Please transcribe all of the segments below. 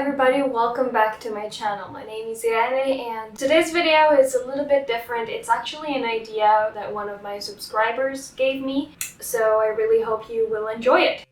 everybody, welcome back to my channel. My name is Irene and today's video is a little bit different. It's actually an idea that one of my subscribers gave me, so I really hope you will enjoy it.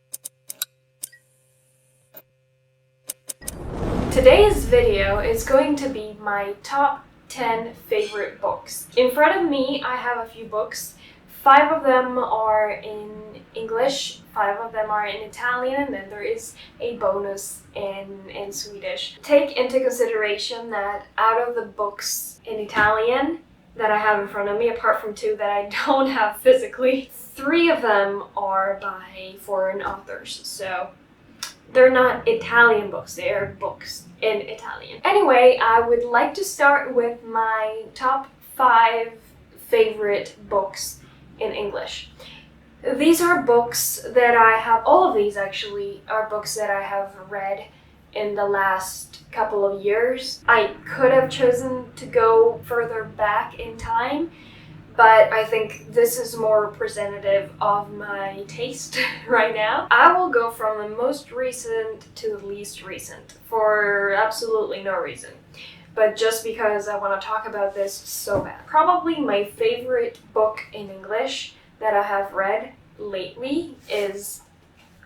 Today's video is going to be my top 10 favorite books. In front of me I have a few books. 5 of them are in English, 5 of them are in Italian, and then there is a bonus in Swedish. Take into consideration that out of the books in Italian that I have in front of me, apart from 2 that I don't have physically, 3 of them are by foreign authors, so they're not Italian books, they're books in Italian. Anyway, I would like to start with my top 5 favorite books in English. These are books that I have, all of these actually are books that I have read in the last couple of years. I could have chosen to go further back in time, but I think this is more representative of my taste right now. I will go from the most recent to the least recent for absolutely no reason, but just because I want to talk about this so bad. Probably my favorite book in English that I have read lately is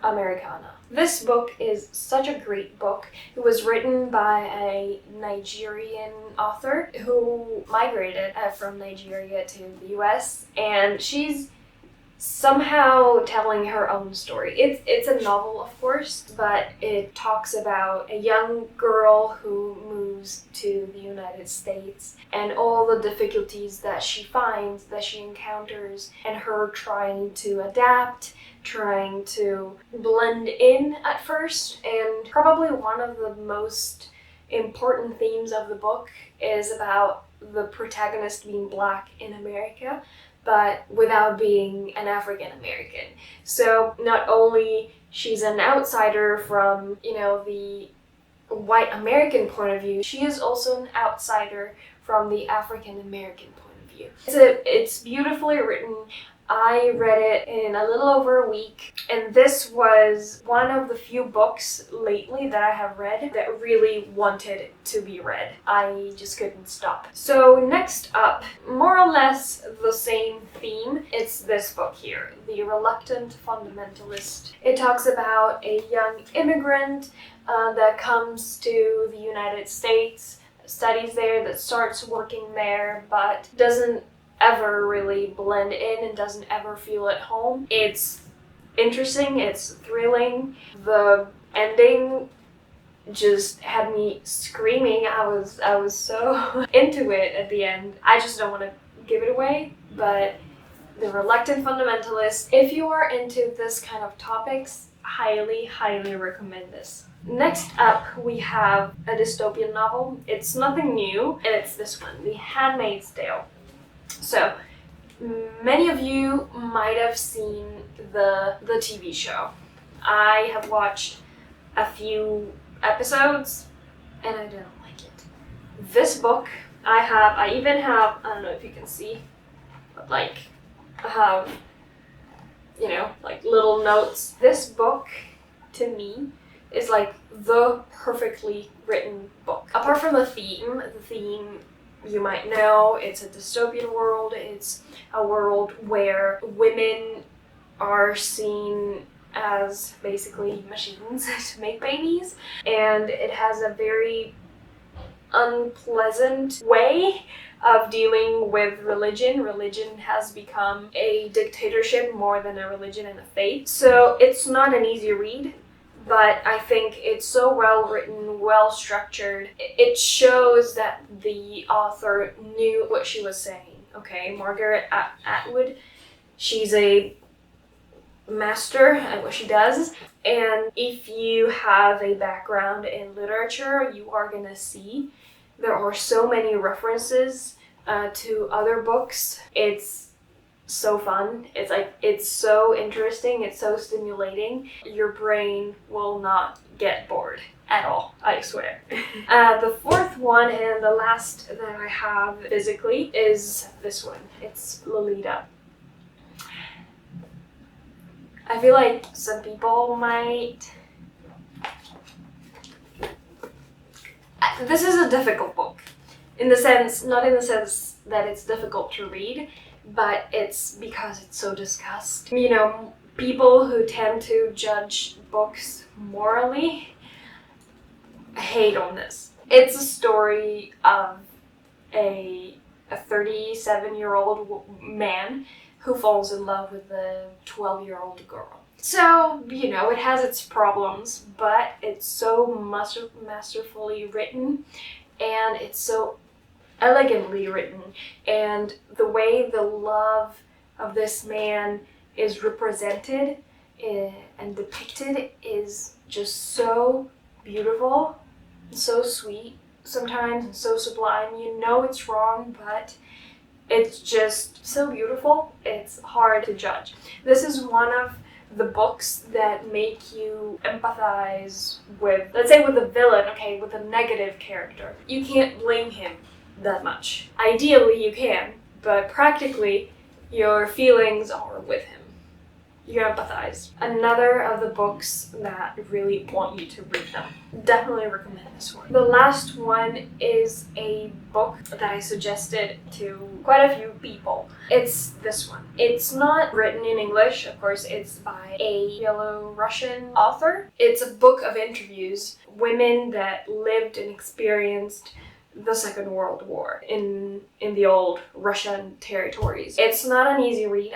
Americana. This book is such a great book. It was written by a Nigerian author who migrated from Nigeria to the US, and she's somehow telling her own story. It's a novel, of course, but it talks about a young girl who moves to the United States and all the difficulties that she finds, that she encounters, and her trying to adapt, trying to blend in at first. And probably one of the most important themes of the book is about the protagonist being Black in America, but without being an African American. So not only she's an outsider from, the white American point of view, she is also an outsider from the African American point of view. It's beautifully written. I read it in a little over a week, and this was one of the few books lately that I have read that really wanted to be read. I just couldn't stop. So next up, more or less the same theme, it's this book here, The Reluctant Fundamentalist. It talks about a young immigrant that comes to the United States, studies there, that starts working there, but doesn't ever really blend in and doesn't ever feel at home. It's interesting, it's thrilling. The ending just had me screaming. I was so into it at the end. I just don't want to give it away, but The Reluctant Fundamentalist, if you are into this kind of topics, highly recommend this. Next up, we have a dystopian novel. It's nothing new, and it's this one, The Handmaid's Tale. So, many of you might have seen the TV show. I have watched a few episodes and I didn't like it. This book, I even have, I don't know if you can see, but I have, little notes. This book, to me, is the perfectly written book. Apart from the theme, you might know, it's a dystopian world. It's a world where women are seen as basically machines to make babies, and it has a very unpleasant way of dealing with religion. Religion has become a dictatorship more than a religion and a faith. So it's not an easy read, but I think it's so well written, well structured. It shows that the author knew what she was saying. Okay, Margaret Atwood, she's a master at what she does, and if you have a background in literature, you are gonna see there are so many references to other books. It's so fun. It's so interesting. It's so stimulating. Your brain will not get bored at all, I swear. The fourth one and the last that I have physically is this one. It's Lolita. I feel like some people might This is a difficult book. In the sense, not in the sense that it's difficult to read, but it's because it's so discussed. You know, people who tend to judge books morally hate on this. It's a story of a 37-year-old man who falls in love with a 12-year-old girl. So, you know, it has its problems, but it's so masterfully written, and it's so elegantly written, and the way the love of this man is represented and depicted is just so beautiful, so sweet sometimes, and so sublime. You know it's wrong, but it's just so beautiful, it's hard to judge. This is one of the books that make you empathize with, let's say with a villain, okay, with a negative character. You can't blame him that much. Ideally you can, but practically your feelings are with him. You empathize. Another of the books that really want you to read them. Definitely recommend this one. The last one is a book that I suggested to quite a few people. It's this one. It's not written in English, of course. It's by a Belarusian author. It's a book of interviews, women that lived and experienced the Second World War in the old Russian territories. It's not an easy read.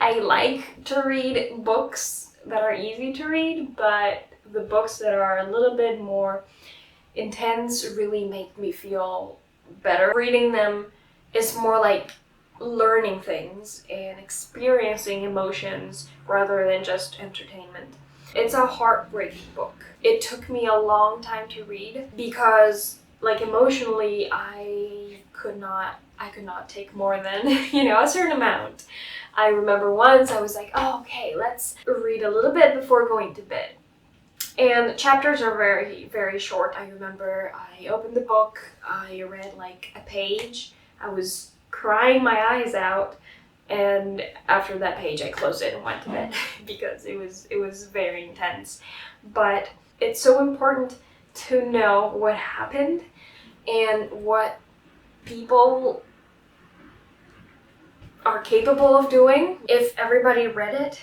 I like to read books that are easy to read, but the books that are a little bit more intense really make me feel better. Reading them is more like learning things and experiencing emotions rather than just entertainment. It's a heartbreaking book. It took me a long time to read because, like, emotionally, I could not take more than, a certain amount. I remember once I was like, oh, okay, let's read a little bit before going to bed. And chapters are very, very short. I remember I opened the book, I read like a page, I was crying my eyes out, and after that page I closed it and went to bed because it was very intense. But it's so important to know what happened and what people are capable of doing. If everybody read it,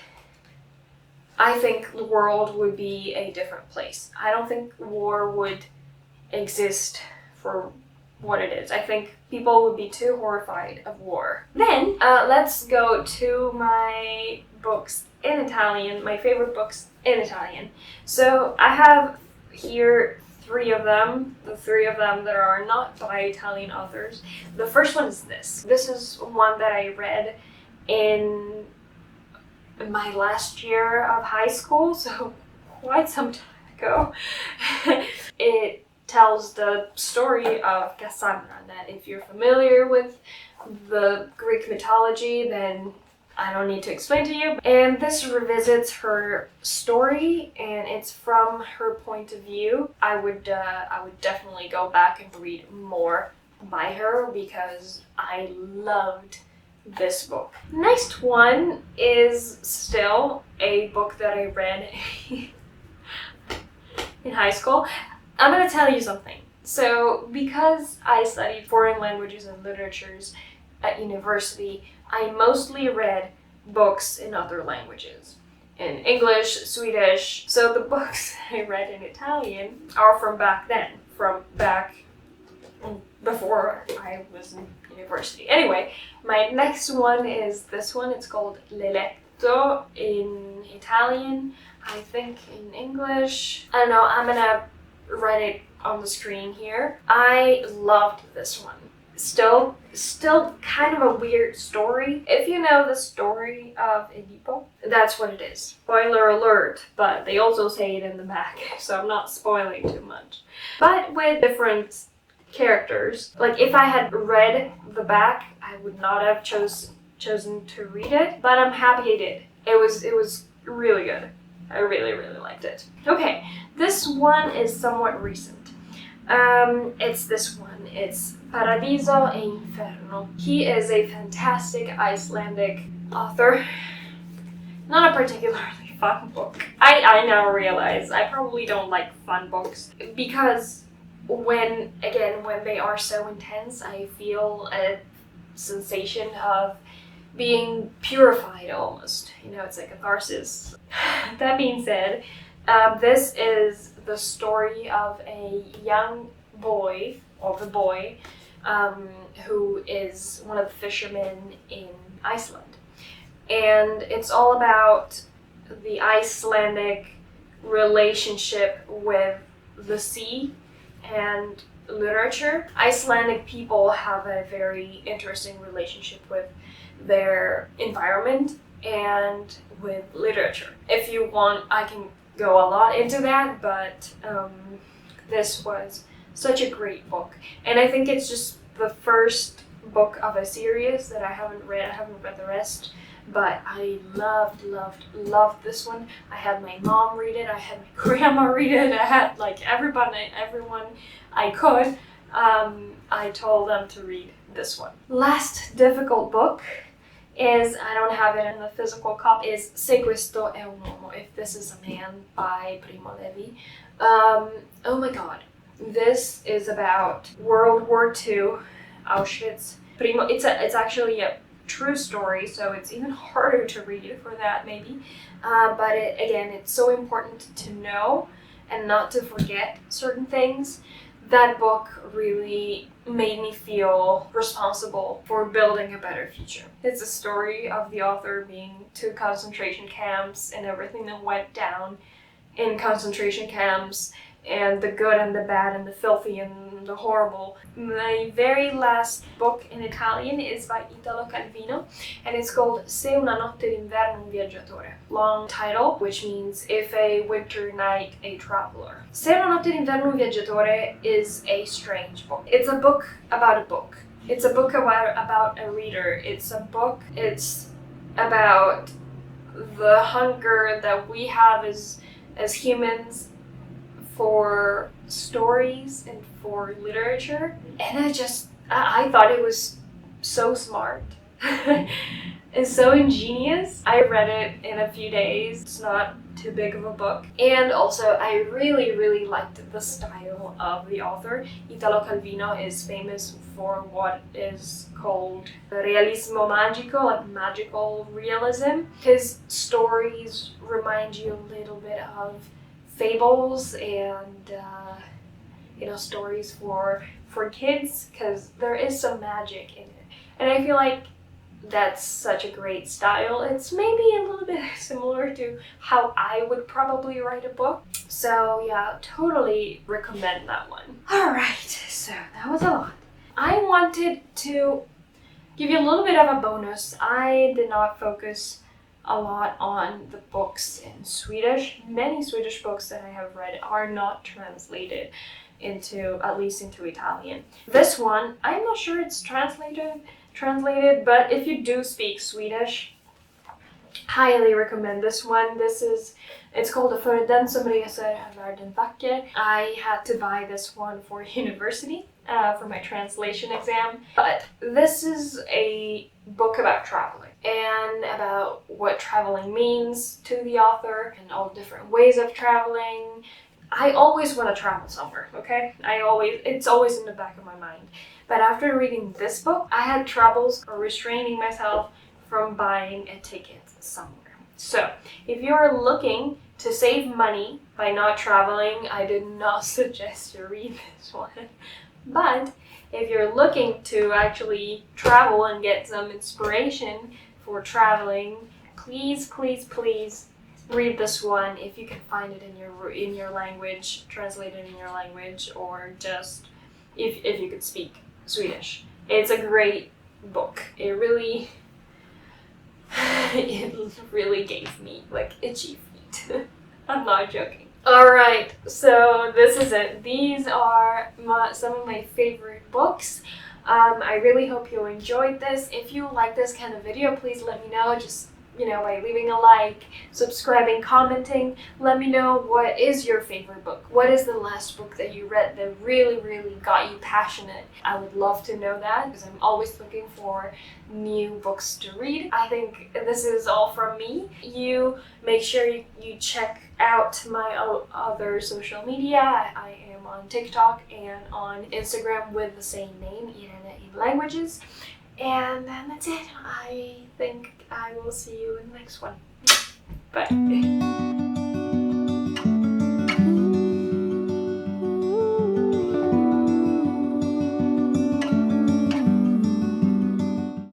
I think the world would be a different place. I don't think war would exist for what it is. I think people would be too horrified of war. Then, let's go to my books in Italian, my favorite books in Italian. So I have here three of them, the three of them that are not by Italian authors. The first one is this. This is one that I read in my last year of high school, so quite some time ago. It tells the story of Cassandra, that if you're familiar with the Greek mythology, then I don't need to explain to you. And this revisits her story, and it's from her point of view. I would definitely go back and read more by her because I loved this book. Next one is still a book that I read in high school. I'm gonna tell you something. So because I studied foreign languages and literatures at university, I mostly read books in other languages. In English, Swedish. So the books I read in Italian are from back then, from back before I was in university. Anyway, my next one is this one. It's called Le Letto in Italian. I think in English, I don't know, I'm gonna write it on the screen here. I loved this one. Still kind of a weird story. If you know the story of Edipo, that's what it is. Spoiler alert, but they also say it in the back, so I'm not spoiling too much. But with different characters. Like, if I had read the back, I would not have chosen to read it, but I'm happy I did. It was really good. I really, really liked it. Okay, this one is somewhat recent. It's this one. It's Paradiso e Inferno. He is a fantastic Icelandic author. Not a particularly fun book. I now realize I probably don't like fun books because when they are so intense, I feel a sensation of being purified almost. You know, it's like a catharsis. That being said, this is the story of a young boy, who is one of the fishermen in Iceland. And it's all about the Icelandic relationship with the sea and literature. Icelandic people have a very interesting relationship with their environment and with literature. If you want, I can go a lot into that, but this was such a great book. And I think it's just the first book of a series that I haven't read. I haven't read the rest, but I loved this one. I had my mom read it, I had my grandma read it, I had like everyone I could. I told them to read this one. Last difficult book is, I don't have it in the physical copy, is Se questo è un uomo, If This Is a Man by Primo Levi. Oh my god. This is about World War II, Auschwitz. It's actually a true story, so it's even harder to read for that maybe. But it's so important to know and not to forget certain things. That book really made me feel responsible for building a better future. It's a story of the author being to concentration camps and everything that went down in concentration camps, and the good and the bad and the filthy and the horrible. My very last book in Italian is by Italo Calvino, and it's called Se una notte d'inverno un viaggiatore. Long title, which means If a Winter Night a Traveler. Se una notte d'inverno un viaggiatore is a strange book. It's a book about a book. It's a book about a reader. It's about the hunger that we have as humans for stories and for literature. And I thought it was so smart and so ingenious. I read it in a few days. It's not too big of a book. And also I really liked the style of the author. Italo Calvino is famous for what is called realismo magico, like magical realism. His stories remind you a little bit of fables and stories for kids, because there is some magic in it, and I feel like that's such a great style. It's maybe a little bit similar to how I would probably write a book, so yeah, totally recommend that one. Alright, so that was a lot. I wanted to give you a little bit of a bonus. I did not focus a lot on the books in Swedish. Many Swedish books that I have read are not translated at least into Italian. This one, I'm not sure it's translated, but if you do speak Swedish, highly recommend this one. It's called A För den som reser världen vacker. I had to buy this one for university, for my translation exam, but this is a book about traveling and about what traveling means to the author and all different ways of traveling. I always want to travel somewhere, okay? It's always in the back of my mind. But after reading this book, I had troubles restraining myself from buying a ticket somewhere. So, if you're looking to save money by not traveling, I did not suggest you read this one. But if you're looking to actually travel and get some inspiration for traveling, please read this one if you can find it in your language, translated in your language, or just if you could speak Swedish. It's a great book. It really gave me like itchy feet. I'm not joking. Alright, so this is it. These are some of my favorite books. I really hope you enjoyed this. If you like this kind of video, please let me know. Just by leaving a like, subscribing, commenting. Let me know what is your favorite book. What is the last book that you read that really, really got you passionate? I would love to know that because I'm always looking for new books to read. I think this is all from me. You make sure you check out my other social media. I am on TikTok and on Instagram with the same name, Irene in Languages. And then that's it. I think I will see you in the next one. Bye.